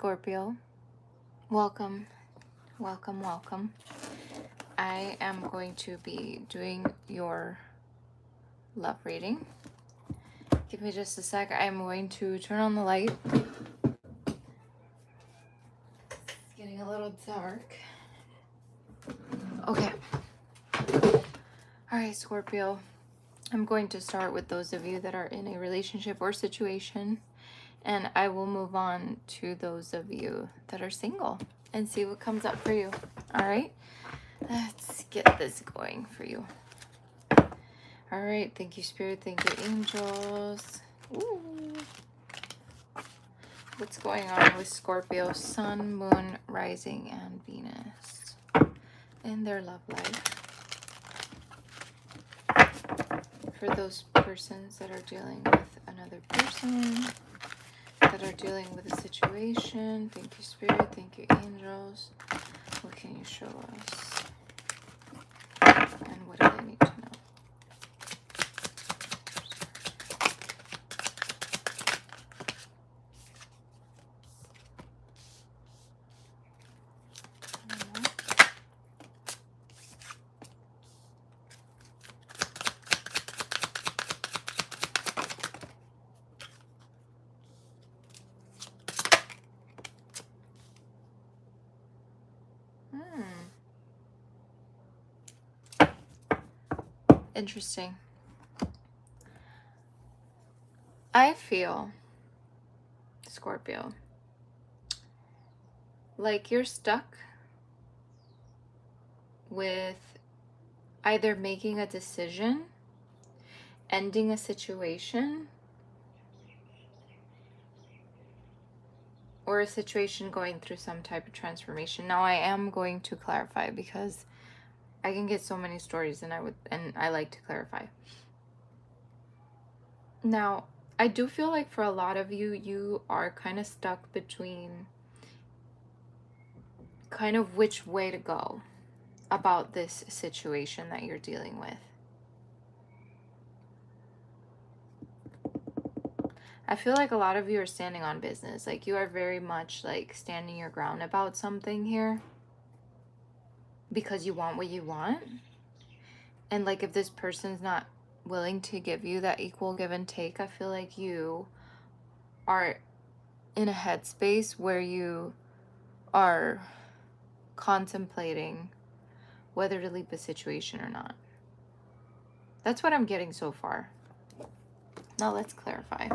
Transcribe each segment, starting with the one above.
Scorpio, welcome, welcome, welcome. I am going to be doing your love reading. Give me just a sec. I'm going to turn on the light. It's getting a little dark. Okay. All right, Scorpio. I'm going to start with those of you that are in a relationship or situation, and I will move on to those of you that are single and see what comes up for you. All right? Let's get this going for you. All right. Thank you, Spirit. Thank you, angels. Ooh. What's going on with Scorpio, Sun, Moon, Rising, and Venus in their love life? For those persons that are dealing with another person, that are dealing with a situation. Thank you, Spirit. Thank you, angels. What can you show us? And what do they need to know? Interesting. I feel, Scorpio, like you're stuck with either making a decision, ending a situation, or a situation going through some type of transformation. Now, I am going to clarify because I can get so many stories, and I like to clarify. Now, I do feel like for a lot of you, you are kind of stuck between kind of which way to go about this situation that you're dealing with. I feel like a lot of you are standing on business. Like you are very much like standing your ground about something here because you want what you want. And like if this person's not willing to give you that equal give and take, I feel like you are in a headspace where you are contemplating whether to leave the situation or not. That's what I'm getting so far. Now let's clarify.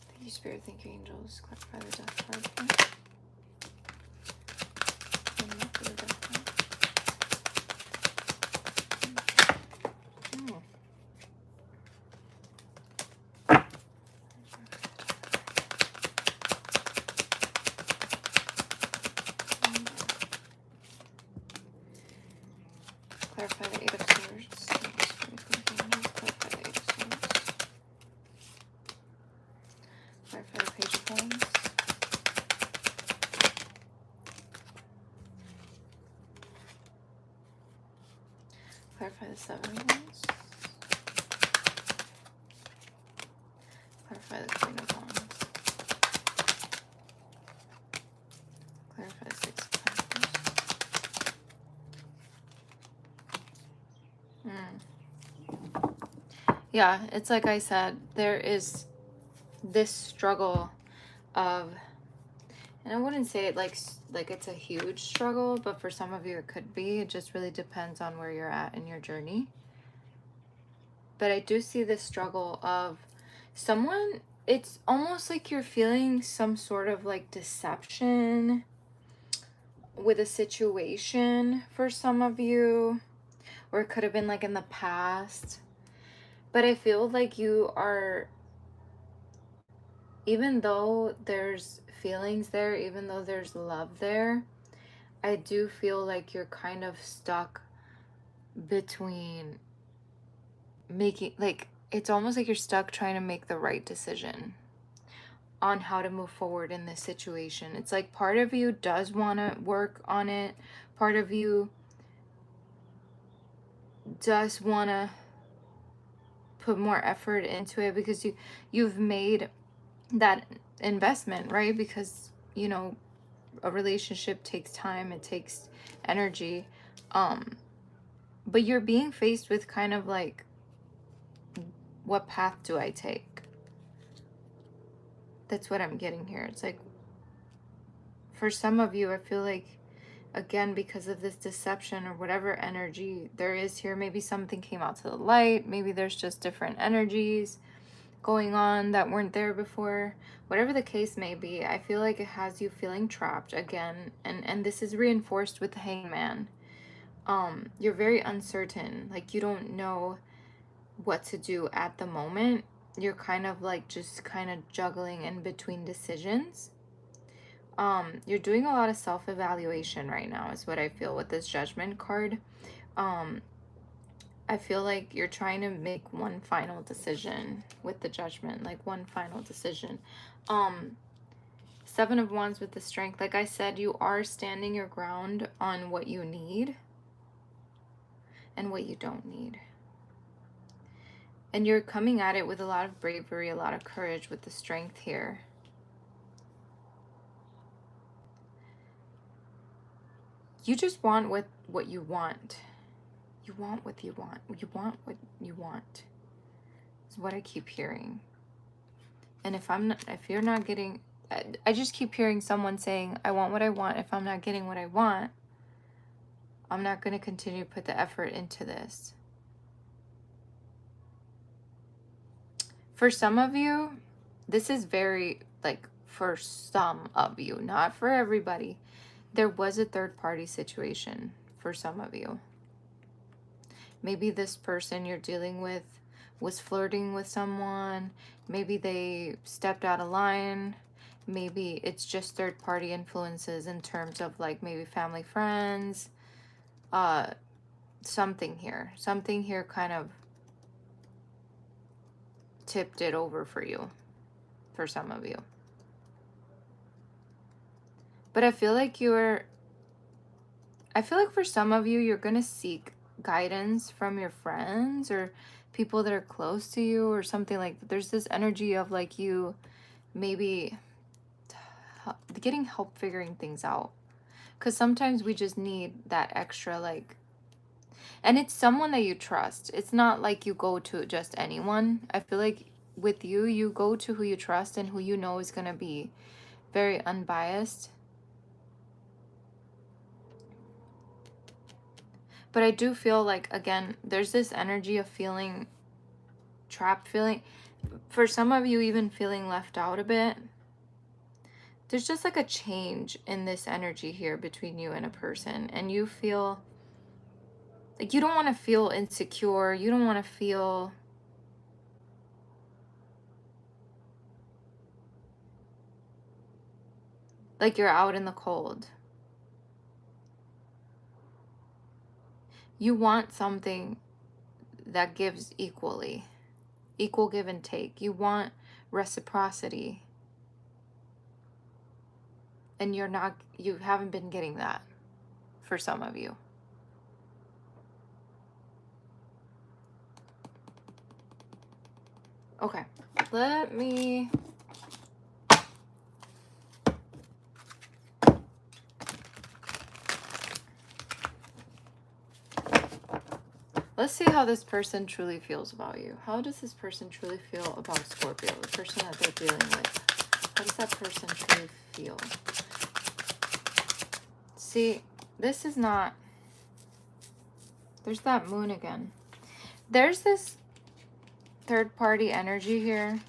Thank you, Spirit. Thank you, angels. Clarify the death card, please. Clarify the Eight of Swords. Clarify the Eight of Swords. Clarify the Page of Wands. Clarify the Seven of Wands. Clarify the Queen of Wands. Clarify the Six of Pentacles. Yeah, it's like I said, there is this struggle of, and I wouldn't say it like it's a huge struggle, but for some of you it could be. It just really depends on where you're at in your journey. But I do see this struggle of someone, it's almost like you're feeling some sort of like deception with a situation for some of you, or it could have been like in the past. But I feel like you are, even though there's feelings there, even though there's love there, I do feel like you're kind of stuck between making, like, it's almost like you're stuck trying to make the right decision. on how to move forward in this situation. It's like part of you does want to work on it. Part of you does want to put more effort into it because you've made that investment, right? Because, you know, a relationship takes time, it takes energy. But you're being faced with kind of like, what path do I take? That's what I'm getting here. It's like, for some of you, I feel like, again, because of this deception or whatever energy there is here, maybe something came out to the light. Maybe there's just different energies going on that weren't there before. Whatever the case may be, I feel like it has you feeling trapped again. And this is reinforced with the Hangman. You're very uncertain. Like, you don't know what to do at the moment. You're kind of like just kind of juggling in between decisions. You're doing a lot of self-evaluation right now is what I feel with this Judgment card. I feel like you're trying to make one final decision with the Judgment, like one final decision. Seven of Wands with the Strength. Like I said, you are standing your ground on what you need and what you don't need. And you're coming at it with a lot of bravery, a lot of courage with the Strength here. You just want what you want. You want what you want. You want what you want. Is what I keep hearing. And if you're not getting, I just keep hearing someone saying, I want what I want. If I'm not getting what I want, I'm not going to continue to put the effort into this. For some of you, this is very, like, for some of you, not for everybody. There was a third-party situation for some of you. Maybe this person you're dealing with was flirting with someone. Maybe they stepped out of line. Maybe it's just third-party influences in terms of, like, maybe family, friends. Something here kind of tipped it over for you, for some of you. But I feel like for some of you, you're going to seek guidance from your friends or people that are close to you or something like that. There's this energy of like you maybe getting help figuring things out. Because sometimes we just need that extra, like, and it's someone that you trust. It's not like you go to just anyone. I feel like with you, you go to who you trust and who you know is going to be very unbiased. But I do feel like, again, there's this energy of feeling trapped, for some of you, even feeling left out a bit. There's just like a change in this energy here between you and a person. And you feel like you don't want to feel insecure. You don't want to feel like you're out in the cold. You want something that gives equally, equal give and take. You want reciprocity. And you haven't been getting that for some of you. Okay, let's see how this person truly feels about you. How does this person truly feel about Scorpio, the person that they're dealing with? How does that person truly feel? See, this is not... There's that moon again. There's this third-party energy here,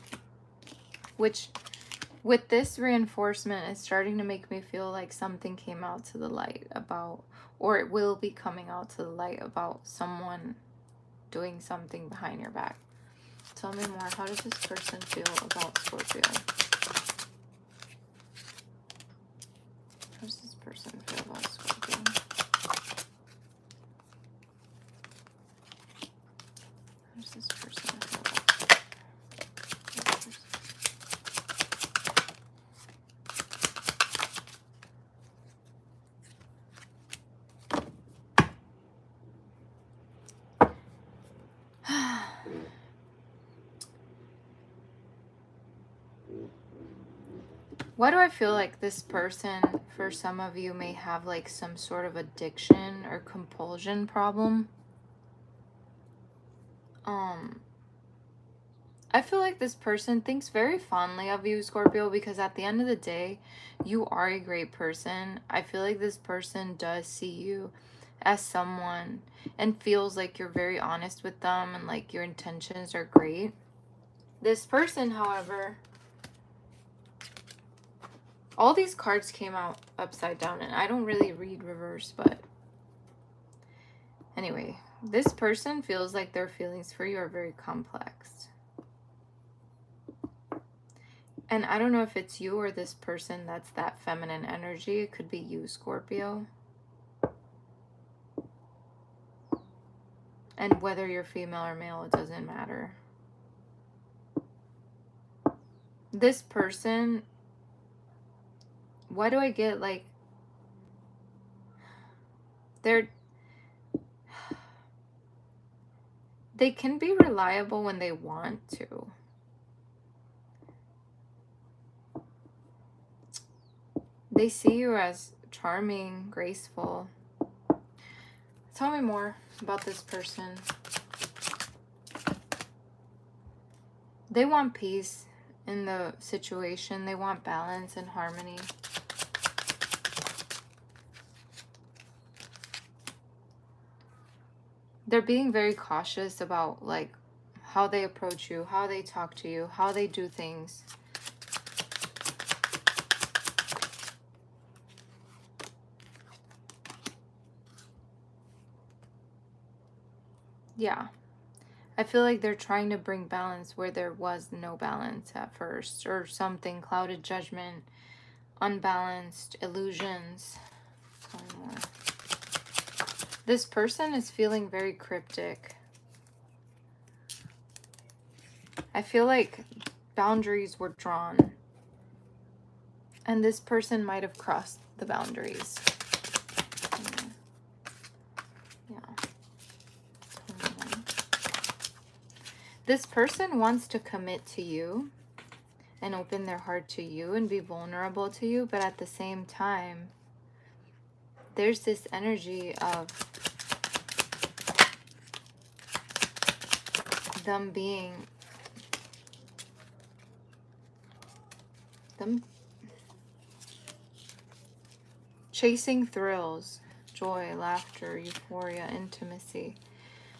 which with this reinforcement is starting to make me feel like something came out to the light about, or it will be coming out to the light about someone doing something behind your back. Tell me more. How does this person feel about Scorpio? How does this person feel about Scorpio? How does this person feel about Scorpio? Why do I feel like this person, for some of you, may have like some sort of addiction or compulsion problem? I feel like this person thinks very fondly of you, Scorpio, because at the end of the day, you are a great person. I feel like this person does see you as someone and feels like you're very honest with them and like your intentions are great. This person, however, all these cards came out upside down, and I don't really read reverse, but anyway, this person feels like their feelings for you are very complex. And I don't know if it's you or this person that's that feminine energy. It could be you, Scorpio. And whether you're female or male, it doesn't matter. This person, why do I get like they can be reliable when they want to. They see you as charming, graceful. Tell me more about this person. They want peace in the situation. They want balance and harmony. They're being very cautious about like how they approach you, how they talk to you, how they do things. Yeah. I feel like they're trying to bring balance where there was no balance at first, or something, clouded judgment, unbalanced, illusions. Tell me more. This person is feeling very cryptic. I feel like boundaries were drawn, and this person might have crossed the boundaries. This person wants to commit to you and open their heart to you and be vulnerable to you, but at the same time, there's this energy of them chasing thrills, joy, laughter, euphoria, intimacy,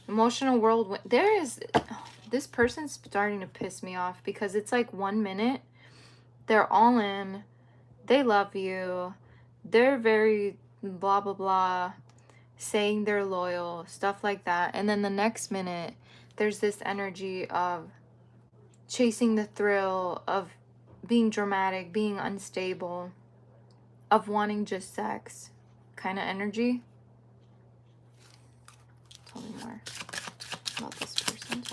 emotional whirlwind. This person's starting to piss me off because it's like 1 minute they're all in, they love you, they're very blah blah blah, saying they're loyal, stuff like that, and then the next minute there's this energy of chasing the thrill, of being dramatic, being unstable, of wanting just sex kind of energy. Tell me more about this person.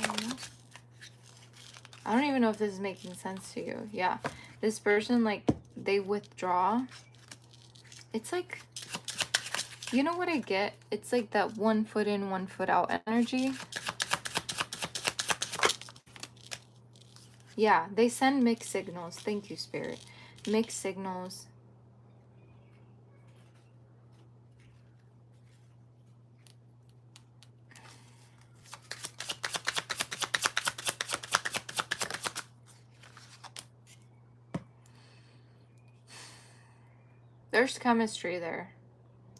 I don't even know if this is making sense to you. Yeah, this person, like, they withdraw. It's like, you know what I get? It's like that 1 foot in, 1 foot out energy. Yeah, they send mixed signals. Thank you, Spirit. Mixed signals. There's chemistry there.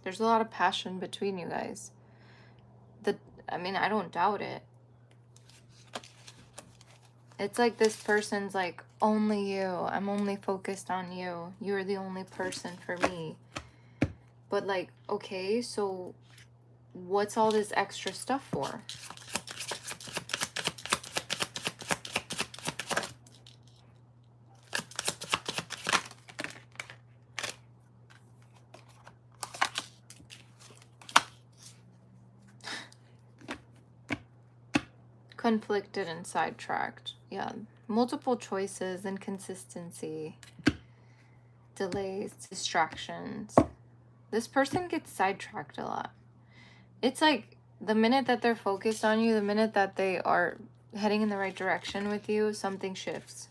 There's a lot of passion between you guys. I mean, I don't doubt it. It's like this person's like, only you. I'm only focused on you. You're the only person for me. But like, okay, so what's all this extra stuff for? Conflicted and sidetracked. Yeah. Multiple choices, inconsistency, delays, distractions. This person gets sidetracked a lot. It's like the minute that they're focused on you, the minute that they are heading in the right direction with you, something shifts.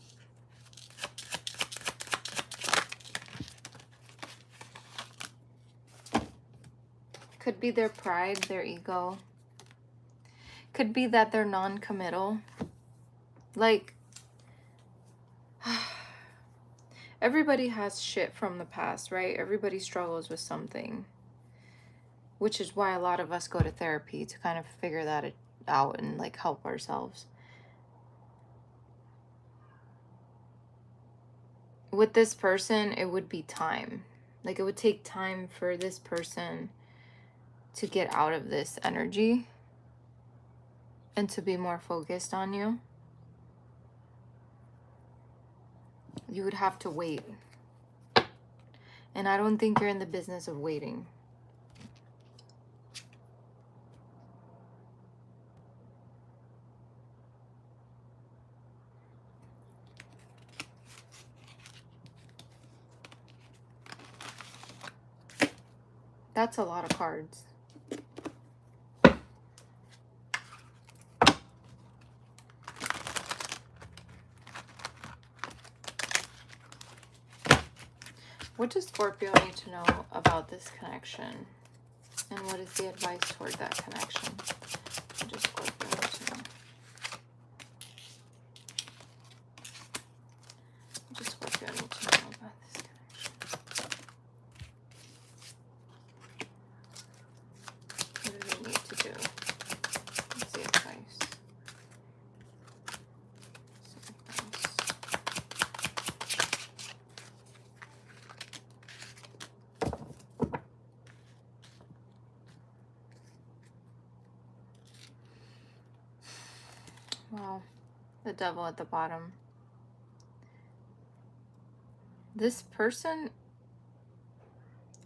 Could be their pride, their ego. Could be that they're non-committal. Like, everybody has shit from the past, right? Everybody struggles with something. Which is why a lot of us go to therapy, to kind of figure that out and like help ourselves. With this person, it would be time. Like, it would take time for this person to get out of this energy and to be more focused on you. You would have to wait. And I don't think you're in the business of waiting. That's a lot of cards. What does Scorpio need to know about this connection? And what is the advice toward that connection? What does Scorpio need to know? What does Scorpio need to know about this connection? What do they need to do? What's the advice? Wow, the devil at the bottom. This person,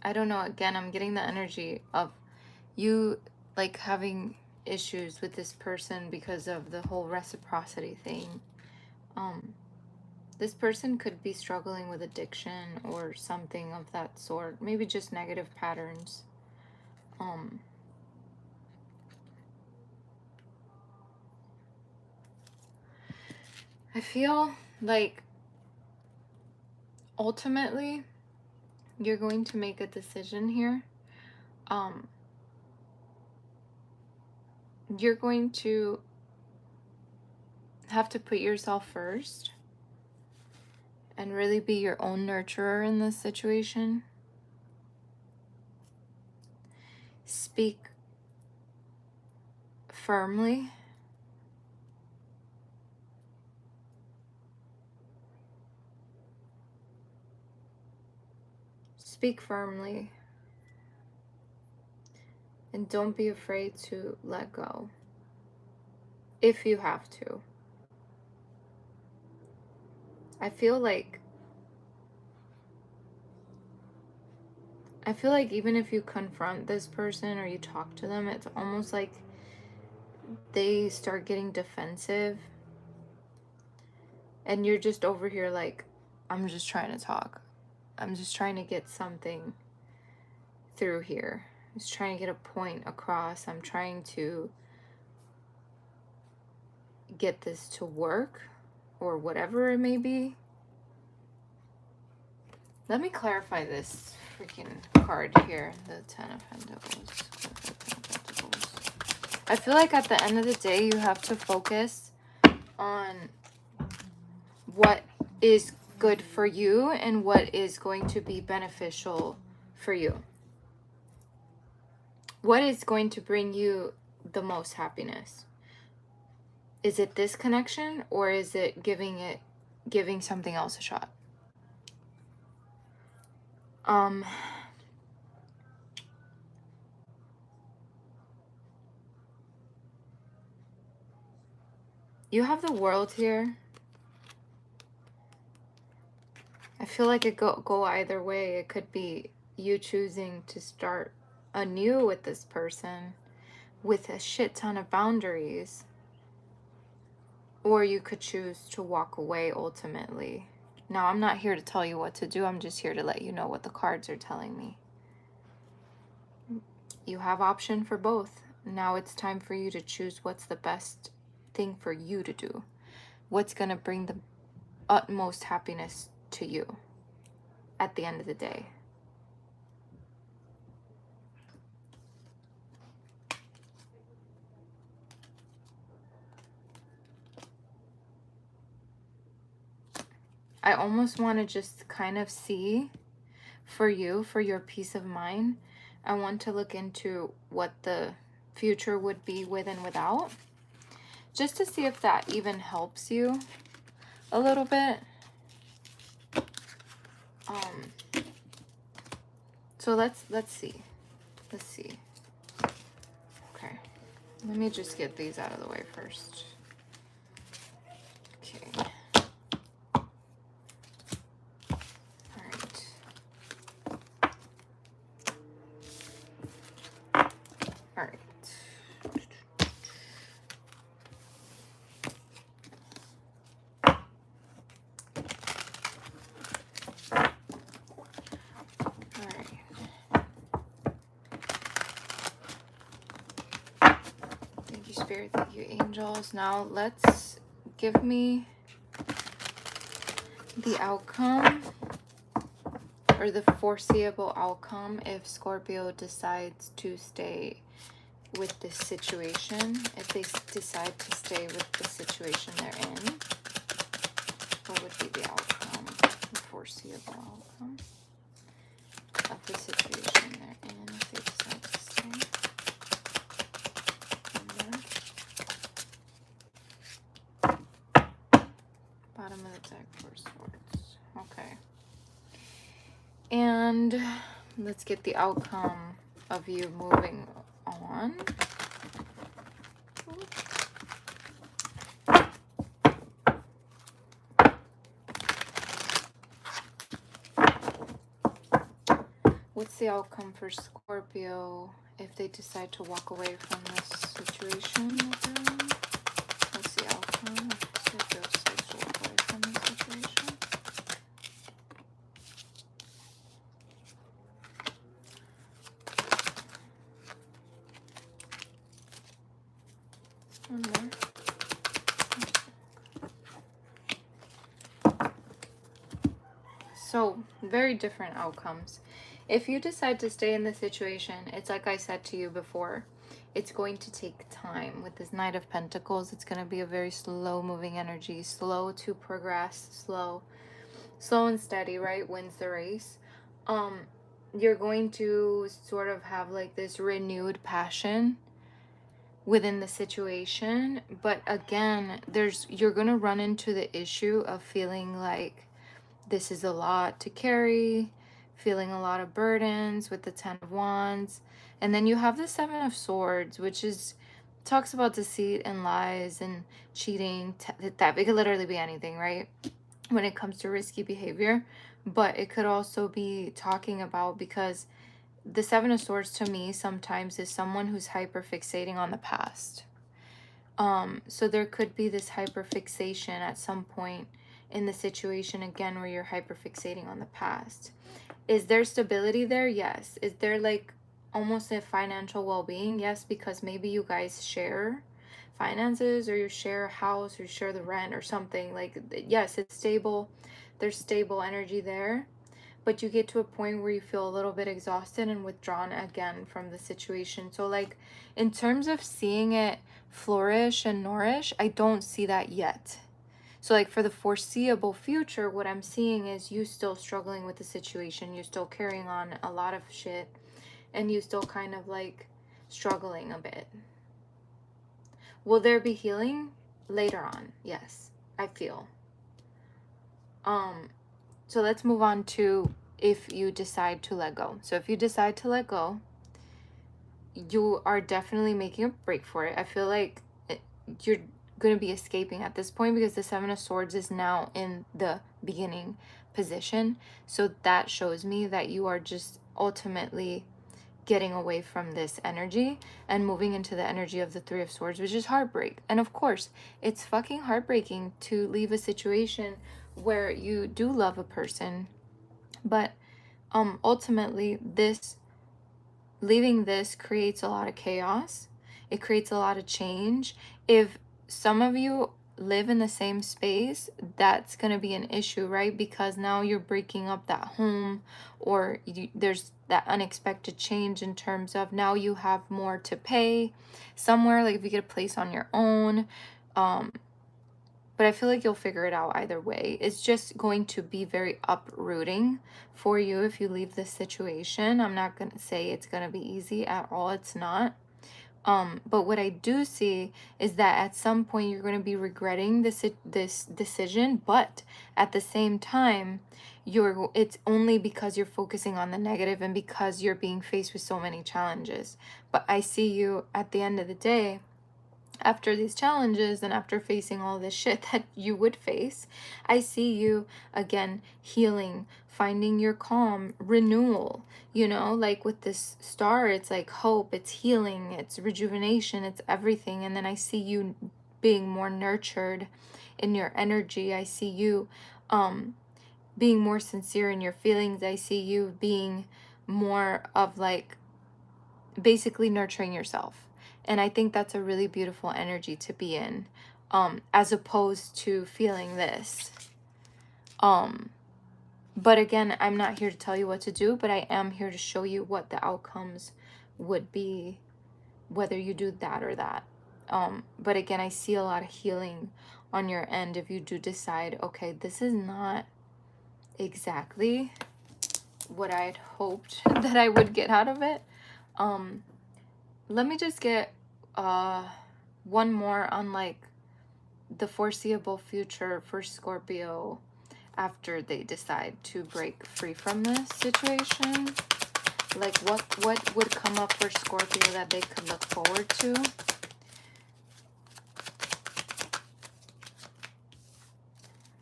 I don't know, again, I'm getting the energy of you like having issues with this person because of the whole reciprocity thing. This person could be struggling with addiction or something of that sort. Maybe just negative patterns. I feel like ultimately you're going to make a decision here. You're going to have to put yourself first and really be your own nurturer in this situation. Speak firmly. Speak firmly. And don't be afraid to let go. If you have to. I feel like even if you confront this person or you talk to them, it's almost like they start getting defensive. And you're just over here like, I'm just trying to talk. I'm just trying to get something through here. I'm just trying to get a point across. I'm trying to get this to work or whatever it may be. Let me clarify this freaking card here. The Ten of Pentacles. I feel like at the end of the day, you have to focus on what is good for you and what is going to be beneficial for you. What is going to bring you the most happiness? Is it this connection or is it giving something else a shot? You have the World here. I feel like it go either way. It could be you choosing to start anew with this person with a shit ton of boundaries. Or you could choose to walk away ultimately. Now, I'm not here to tell you what to do. I'm just here to let you know what the cards are telling me. You have option for both. Now it's time for you to choose what's the best thing for you to do. What's going to bring the utmost happiness to you at the end of the day. I almost want to just kind of see for you, for your peace of mind. I want to look into what the future would be with and without, just to see if that even helps you a little bit. So let's see. Let's see. Okay. Let me just get these out of the way first. Okay. All right. All right. Spirit, thank you, angels. Now let's give me the outcome, or the foreseeable outcome, if Scorpio decides to stay with this situation. If they decide to stay with the situation they're in, what would be the outcome, the foreseeable outcome of the situation they're in if they decide to stay? Bottom of the deck, Four Swords. Okay. And let's get the outcome of you moving on. What's the outcome for Scorpio if they decide to walk away from this situation? What's the outcome if Scorpio decides to walk away from this situation? One more. So, very different outcomes. If you decide to stay in the situation, it's like I said to you before, it's going to take time. With this Knight of Pentacles, it's going to be a very slow moving energy, slow to progress, slow and steady, right? Wins the race. You're going to sort of have like this renewed passion within the situation, but again, you're going to run into the issue of feeling like this is a lot to carry, feeling a lot of burdens with the Ten of Wands. And then you have the Seven of Swords, which talks about deceit and lies and cheating. That it could literally be anything, right? When it comes to risky behavior. But it could also be talking about, because the Seven of Swords to me sometimes is someone who's hyper fixating on the past. So there could be this hyper fixation at some point in the situation, again, where you're hyper fixating on the past. Is there stability there? Yes. Is there like almost a financial well-being? Yes, because maybe you guys share finances, or you share a house, or you share the rent or something. Like, yes, it's stable. There's stable energy there. But you get to a point where you feel a little bit exhausted and withdrawn again from the situation. So like, in terms of seeing it flourish and nourish, I don't see that yet. So like, for the foreseeable future, what I'm seeing is you still struggling with the situation. You're still carrying on a lot of shit, and you still kind of like struggling a bit. Will there be healing later on? Yes, I feel. So let's move on to if you decide to let go. So if you decide to let go, you are definitely making a break for it. I feel like you're going to be escaping at this point, because the Seven of Swords is now in the beginning position. So that shows me that you are just ultimately getting away from this energy and moving into the energy of the Three of Swords, which is heartbreak. And of course, it's fucking heartbreaking to leave a situation where you do love a person, but ultimately leaving this creates a lot of chaos. It creates a lot of change. If some of you live in the same space, that's going to be an issue, right? Because now you're breaking up that home, or there's that unexpected change in terms of now you have more to pay somewhere. Like if you get a place on your own, but I feel like you'll figure it out either way. It's just going to be very uprooting for you if you leave this situation. I'm not going to say it's going to be easy at all. It's not. But what I do see is that at some point you're going to be regretting this decision, but at the same time, it's only because you're focusing on the negative and because you're being faced with so many challenges. But I see you at the end of the day, after these challenges and after facing all this shit that you would face, I see you again healing, finding your calm, renewal, like with this star, it's like hope, it's healing, it's rejuvenation, it's everything. And then I see you being more nurtured in your energy. I see you being more sincere in your feelings. I see you being more of like basically nurturing yourself. And I think that's a really beautiful energy to be in, as opposed to feeling this. But again, I'm not here to tell you what to do, but I am here to show you what the outcomes would be, whether you do that or that. But again, I see a lot of healing on your end if you do decide, okay, this is not exactly what I had hoped that I would get out of it. Let me just get one more on like the foreseeable future for Scorpio after they decide to break free from this situation. Like what would come up for Scorpio that they could look forward to?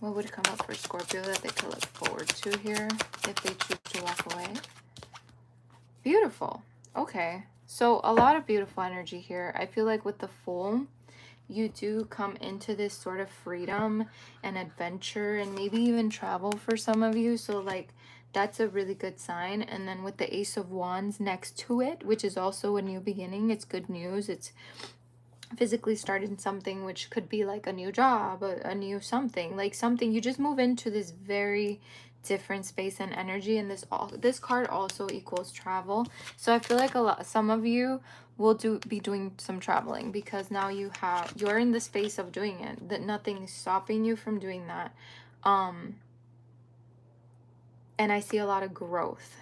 What would come up for Scorpio that they could look forward to here if they choose to walk away? Beautiful. Okay. So a lot of beautiful energy here. I feel like with the Fool, you do come into this sort of freedom and adventure and maybe even travel for some of you. So like that's a really good sign. And then with the Ace of Wands next to it, which is also a new beginning, it's good news. It's physically starting something, which could be like a new job, a new something, like something you just move into this very different space and energy. And this card also equals travel. So I feel like some of you will be doing some traveling because now you're in the space of doing it, that nothing is stopping you from doing that. And I see a lot of growth,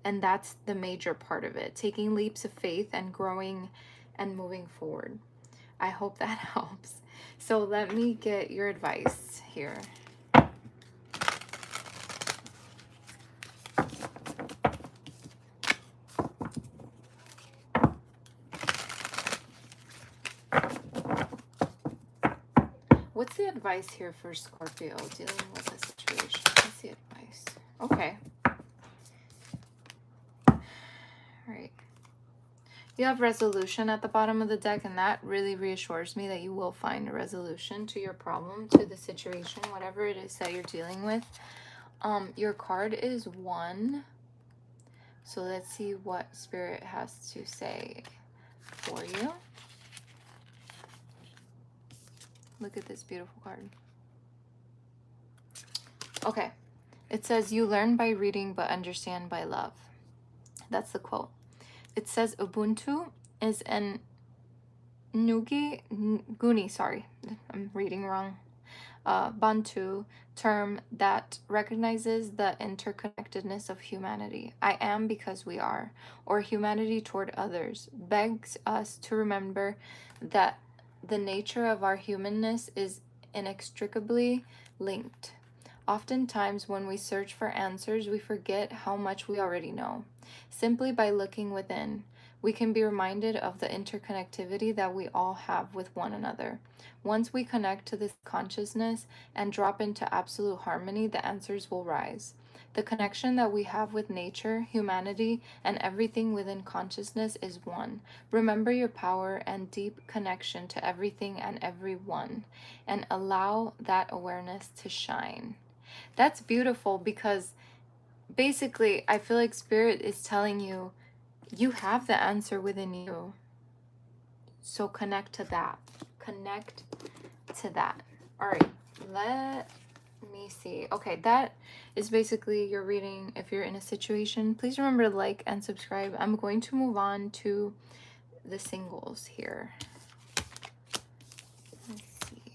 and that's the major part of it, taking leaps of faith and growing and moving forward. I hope that helps. So let me get your advice here. What's the advice here for Scorpio dealing with the situation? What's the advice? Okay. All right. You have resolution at the bottom of the deck, and that really reassures me that you will find a resolution to your problem, to the situation, whatever it is that you're dealing with. Your card is 1. So let's see what Spirit has to say for you. Look at this beautiful card. Okay. It says, you learn by reading but understand by love. That's the quote. It says Ubuntu is an Guni, sorry, I'm reading wrong. Bantu term that recognizes the interconnectedness of humanity. I am because we are, or humanity toward others, begs us to remember that the nature of our humanness is inextricably linked. Oftentimes, when we search for answers, we forget how much we already know. Simply by looking within, we can be reminded of the interconnectivity that we all have with one another. Once we connect to this consciousness and drop into absolute harmony, the answers will rise. The connection that we have with nature, humanity, and everything within consciousness is one. Remember your power and deep connection to everything and everyone, and allow that awareness to shine. That's beautiful because basically I feel like Spirit is telling you, you have the answer within you. So connect to that. Connect to that. All right, let me see. Okay, that is basically your reading. If you're in a situation, please remember to like and subscribe. I'm going to move on to the singles here. Let's see.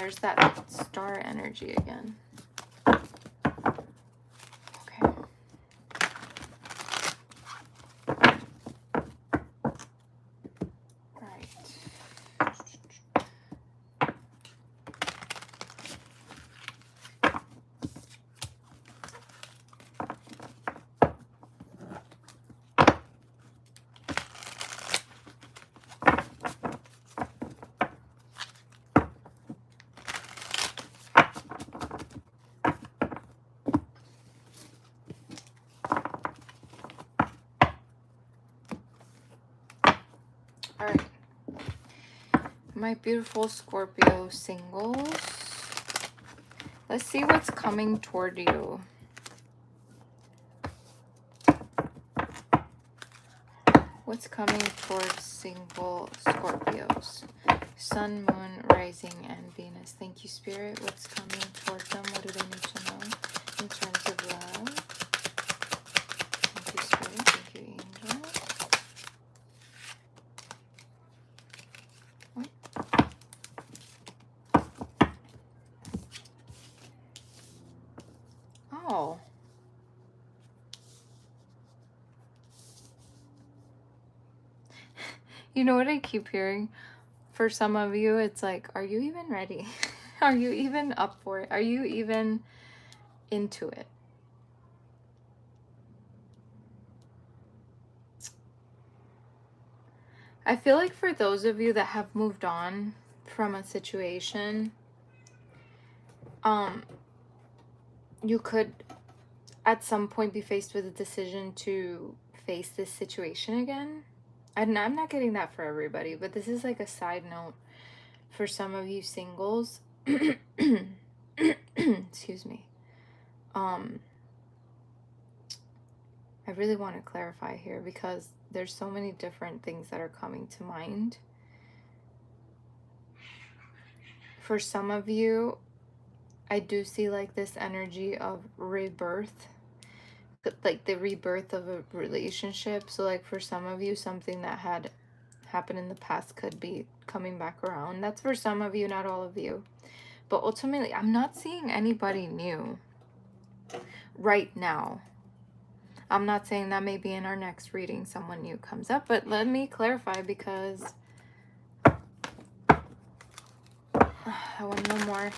there's that star energy again. Okay. Right. All right. My beautiful Scorpio singles. Let's see what's coming toward you. What's coming towards single Scorpios? Sun, Moon, Rising, and Venus. Thank you, Spirit. What's coming towards them? What do they need to know in terms of love? Thank you, Spirit. Thank you, Angel. What? Oh. You know what I keep hearing? For some of you, it's like, are you even ready? Are you even up for it? Are you even into it? I feel like for those of you that have moved on from a situation, you could at some point be faced with a decision to face this situation again. And I'm not getting that for everybody, but this is like a side note for some of you singles. Excuse me. I really want to clarify here because there's so many different things that are coming to mind. For some of you, I do see like this energy of rebirth, like the rebirth of a relationship. So like for some of you, something that had happened in the past could be coming back around. That's for some of you, not all of you. But ultimately, I'm not seeing anybody new right now. I'm not saying that maybe in our next reading someone new comes up, but let me clarify because I want to know more.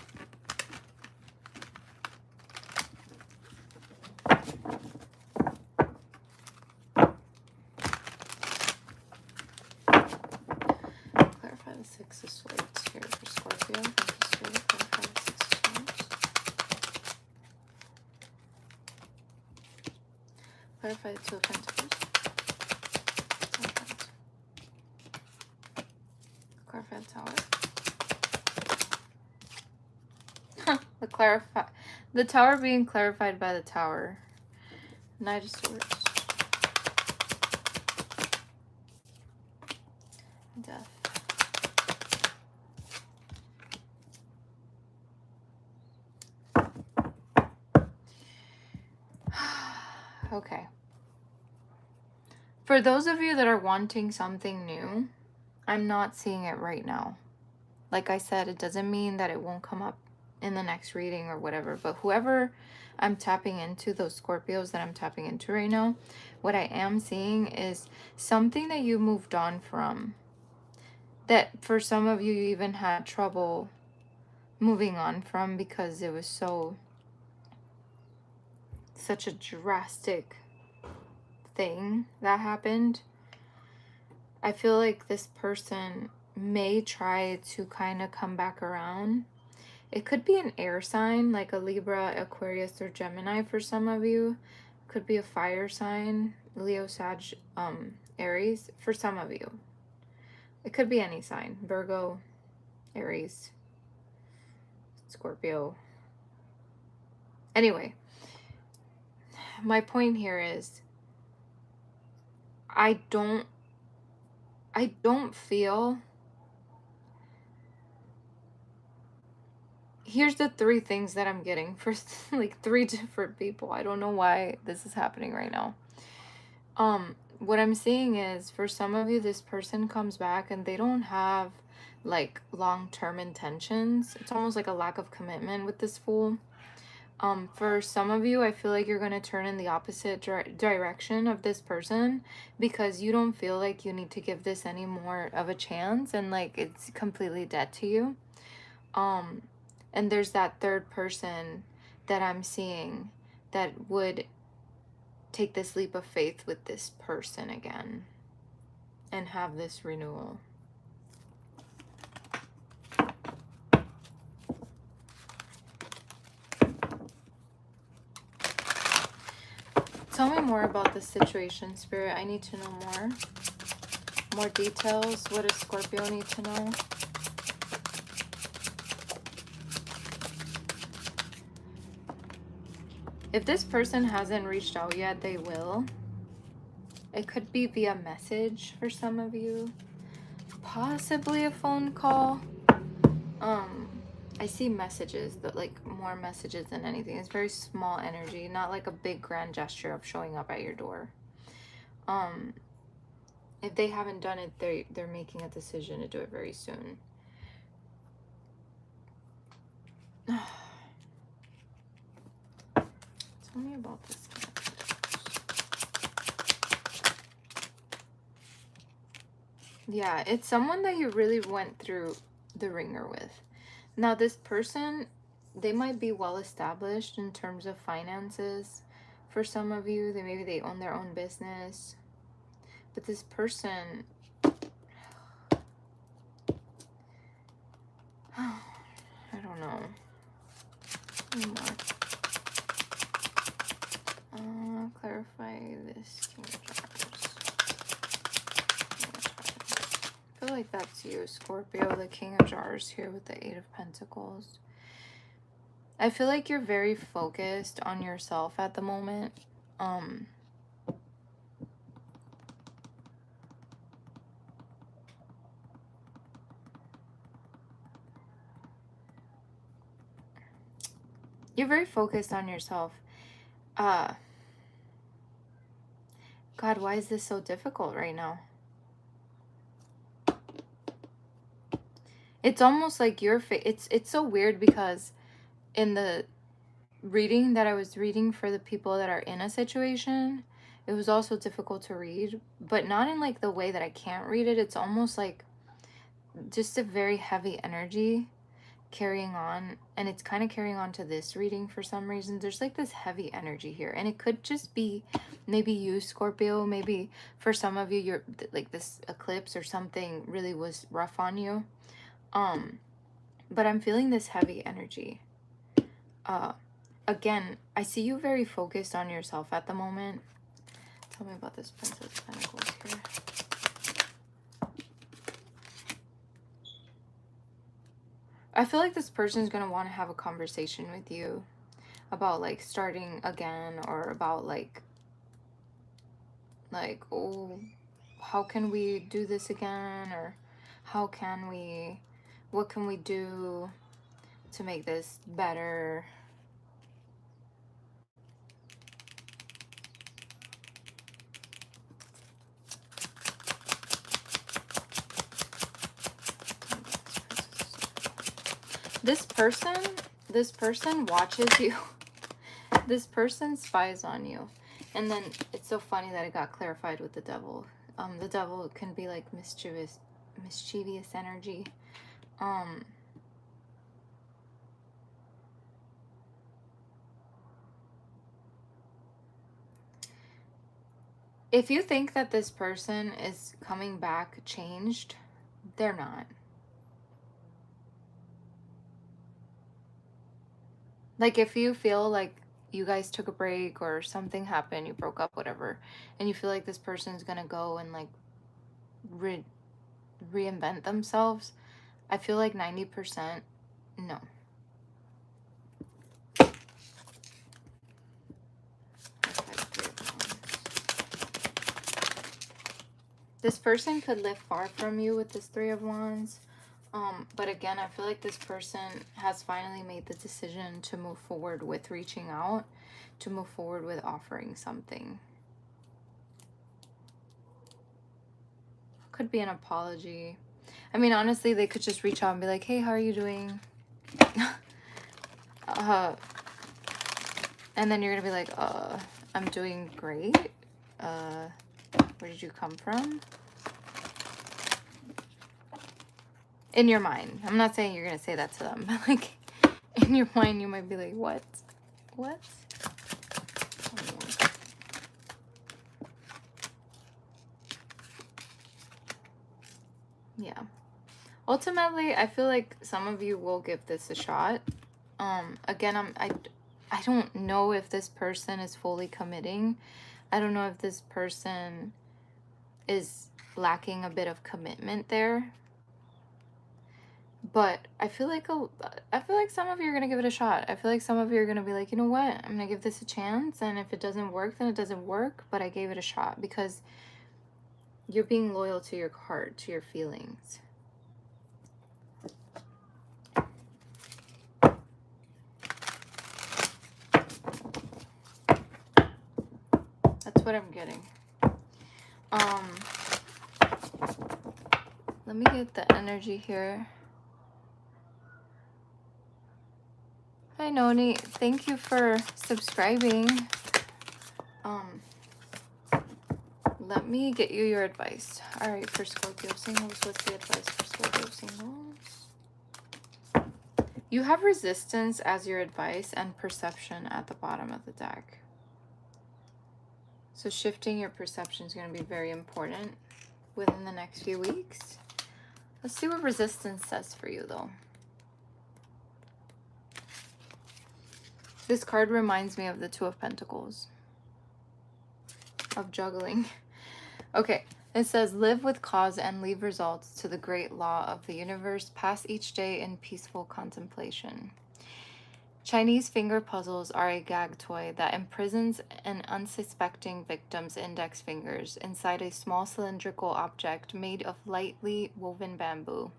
Clarify the Six of Swords here for Scorpio. Thank you, Spirit. Clarify the Six of Swords. Clarify the Two of Pentacles. Clarify the Tower. The Tower being clarified by the Tower. Knight of Swords. Death. Okay. For those of you that are wanting something new, I'm not seeing it right now. Like I said, it doesn't mean that it won't come up in the next reading or whatever, but whoever I'm tapping into, those Scorpios that I'm tapping into right now, what I am seeing is something that you moved on from, that for some of you, you even had trouble moving on from because it was such a drastic thing that happened. I feel like this person may try to kind of come back around. It could be an air sign, like a Libra, Aquarius, or Gemini for some of you. Could be a fire sign, Leo, Sag, Aries for some of you. It could be any sign, Virgo, Aries, Scorpio. Anyway, my point here is I don't feel... Here's the three things that I'm getting for like three different people. I don't know why this is happening right now. What I'm seeing is for some of you, this person comes back and they don't have like long-term intentions. It's almost like a lack of commitment with this Fool. For some of you, I feel like you're going to turn in the opposite direction of this person because you don't feel like you need to give this any more of a chance, and like it's completely dead to you. And there's that third person that I'm seeing that would take this leap of faith with this person again and have this renewal. Tell me more about this situation, Spirit. I need to know more. More details. What does Scorpio need to know? If this person hasn't reached out yet, they will. It could be via message for some of you. Possibly a phone call. I see messages, that like more messages than anything. It's very small energy, not like a big grand gesture of showing up at your door. If they haven't done it, they're making a decision to do it very soon. Tell me about this. Yeah, it's someone that you really went through the ringer with. Now, this person, they might be well established in terms of finances. For some of you, maybe they own their own business. But this person, I don't know. Clarify this. King of Jars. I feel like that's you, Scorpio, the King of Jars here with the Eight of Pentacles. I feel like you're very focused on yourself at the moment. You're very focused on yourself. God, why is this so difficult right now? It's almost like it's so weird because in the reading that I was reading for the people that are in a situation, it was also difficult to read, but not in like the way that I can't read it. It's almost like just a very heavy energy carrying on, and it's kind of carrying on to this reading for some reason. There's like this heavy energy here, and it could just be maybe you, Scorpio. Maybe for some of you, you're like this eclipse or something really was rough on you. But I'm feeling this heavy energy. Again, I see you very focused on yourself at the moment. Tell me about this Princess of Pentacles here. I feel like this person is going to want to have a conversation with you about like starting again, or about like, oh, how can we do this again? Or what can we do to make this better? This person watches you. This person spies on you. And then it's so funny that it got clarified with the devil. The devil can be like mischievous energy. If you think that this person is coming back changed, they're not. Like, if you feel like you guys took a break or something happened, you broke up, whatever, and you feel like this person's gonna go and like reinvent themselves, I feel like 90% no. This person could live far from you with this Three of Wands. But again, I feel like this person has finally made the decision to move forward with reaching out, to move forward with offering something. Could be an apology. I mean, honestly, they could just reach out and be like, hey, how are you doing? And then you're gonna be like, I'm doing great. Where did you come from? In your mind. I'm not saying you're gonna say that to them, but like in your mind you might be like, what? What? Yeah. Ultimately, I feel like some of you will give this a shot. Again, I don't know if this person is fully committing. I don't know if this person is lacking a bit of commitment there. But I feel like some of you are gonna give it a shot. I feel like some of you are gonna be like, you know what? I'm gonna give this a chance, and if it doesn't work, then it doesn't work. But I gave it a shot because you're being loyal to your heart, to your feelings. That's what I'm getting. Let me get the energy here. Hi Noni, thank you for subscribing. Let me get you your advice. All right, for Scorpio singles, what's the advice for Scorpio singles? You have resistance as your advice and perception at the bottom of the deck. So shifting your perception is going to be very important within the next few weeks. Let's see what resistance says for you, though. This card reminds me of the Two of Pentacles, of juggling. Okay, it says, live with cause and leave results to the great law of the universe. Pass each day in peaceful contemplation. Chinese finger puzzles are a gag toy that imprisons an unsuspecting victim's index fingers inside a small cylindrical object made of lightly woven bamboo.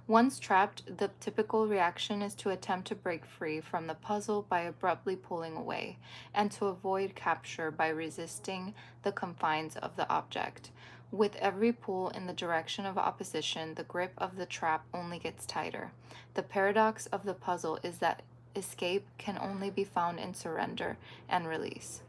Once trapped, the typical reaction is to attempt to break free from the puzzle by abruptly pulling away, and to avoid capture by resisting the confines of the object. With every pull in the direction of opposition, the grip of the trap only gets tighter. The paradox of the puzzle is that escape can only be found in surrender and release.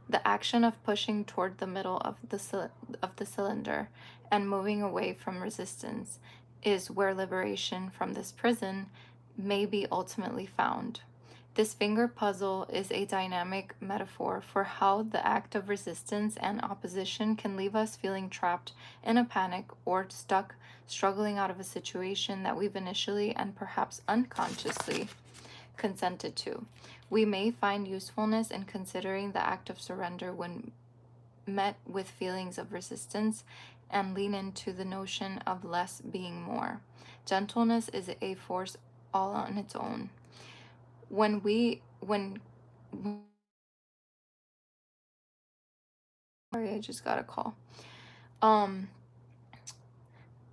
The action of pushing toward the middle of the cylinder and moving away from resistance is where liberation from this prison may be ultimately found. This finger puzzle is a dynamic metaphor for how the act of resistance and opposition can leave us feeling trapped in a panic or stuck, struggling out of a situation that we've initially and perhaps unconsciously consented to. We may find usefulness in considering the act of surrender when met with feelings of resistance, and lean into the notion of less being more. Gentleness is a force all on its own. Sorry, I just got a call.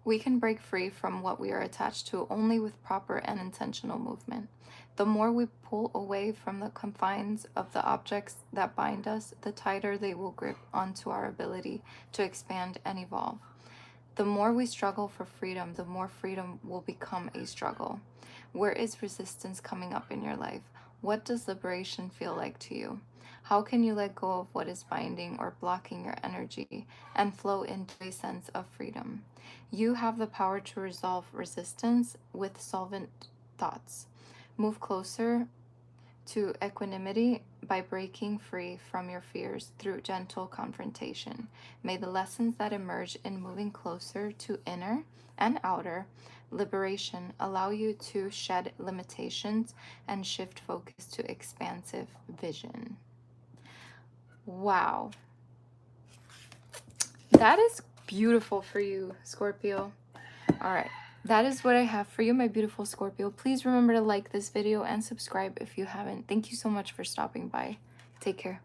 We can break free from what we are attached to only with proper and intentional movement. The more we pull away from the confines of the objects that bind us, the tighter they will grip onto our ability to expand and evolve. The more we struggle for freedom, the more freedom will become a struggle. Where is resistance coming up in your life? What does liberation feel like to you? How can you let go of what is binding or blocking your energy and flow into a sense of freedom? You have the power to resolve resistance with solvent thoughts. Move closer to equanimity by breaking free from your fears through gentle confrontation. May the lessons that emerge in moving closer to inner and outer liberation allow you to shed limitations and shift focus to expansive vision. Wow. That is beautiful for you, Scorpio. All right. That is what I have for you, my beautiful Scorpio. Please remember to like this video and subscribe if you haven't. Thank you so much for stopping by. Take care.